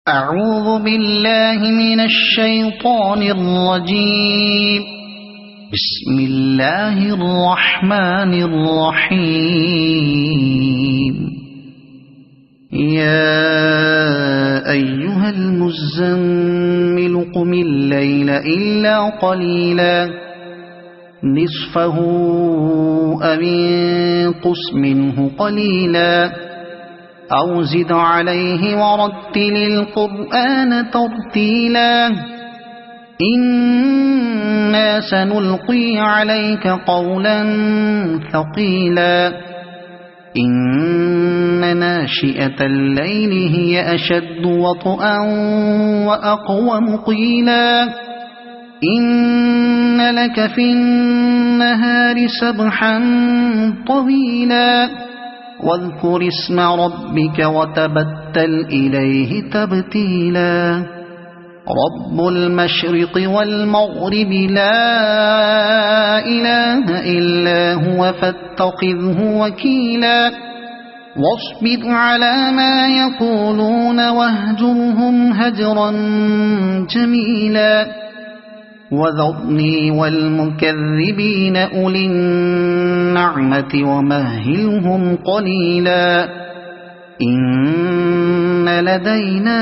أعوذ بالله من الشيطان الرجيم. بسم الله الرحمن الرحيم. يا أيها المزمل قم الليل إلا قليلا نصفه أو انقص منه قليلا أو زد عليه ورتل القرآن ترتيلا إنا سنلقي عليك قولا ثقيلا إن ناشئة الليل هي أشد وطئا وأقوم قيلا إن لك في النهار سبحا طويلا واذكر اسم ربك وتبتل إليه تبتيلا رب المشرق والمغرب لا إله إلا هو فاتخذه وكيلا واصبر على ما يقولون واهجرهم هجرا جميلا وذرني والمكذبين أولي النعمة ومهلهم قليلا إن لدينا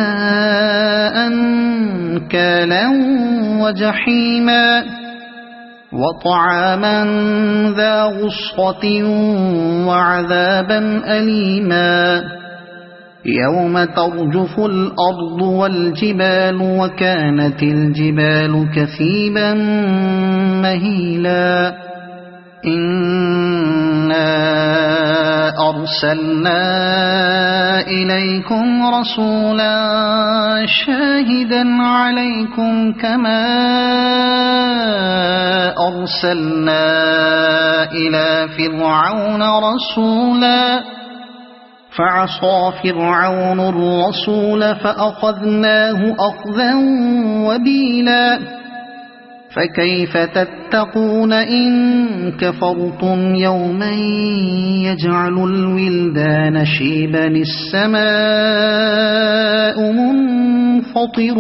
أنكالا وجحيما وطعاما ذا غصة وعذابا أليما يوم ترجف الأرض والجبال وكانت الجبال كثيبا مهيلا إنا أرسلنا إليكم رسولا شاهدا عليكم كما أرسلنا إلى فرعون رسولا فعصى فرعون الرسول فأخذناه أخذا وبيلا فكيف تتقون إن كفرتم يوما يجعل الولدان شيبا السماء منفطر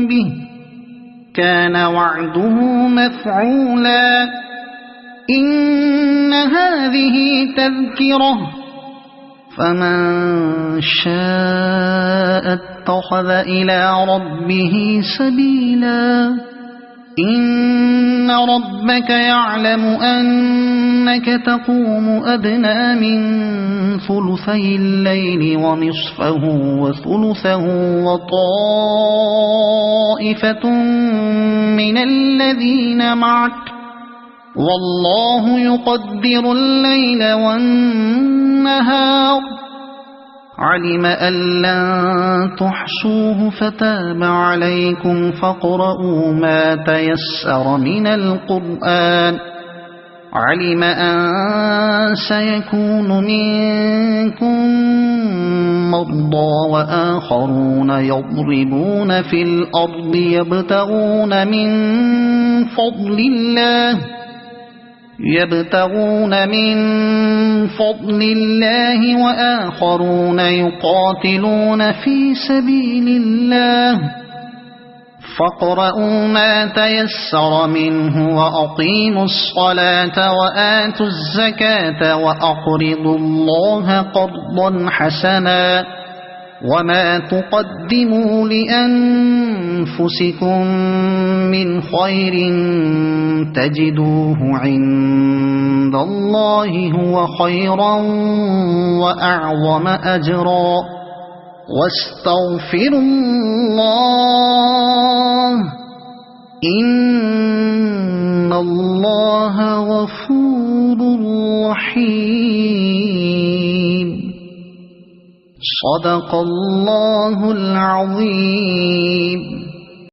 به كان وعده مفعولا إن هذه تذكرة فمن شاء اتخذ إلى ربه سبيلا إن ربك يعلم أنك تقوم أدنى من ثلثي الليل ونصفه وثلثه وطائفة من الذين معك والله يقدر الليل والنهار علم أن لن تحصوه فتاب عليكم فاقرؤوا ما تيسر من القرآن علم أن سيكون منكم مرضى وآخرون يضربون في الأرض يبتغون من فضل الله وآخرون يقاتلون في سبيل الله فاقرؤوا ما تيسر منه وأقيموا الصلاة وآتوا الزكاة وأقرضوا الله قرضا حسنا وما تقدموا لأنفسكم من خير تجدوه عند الله هو خيرا وأعظم أجرا واستغفروا الله إن الله غفور رحيم صدق الله العظيم.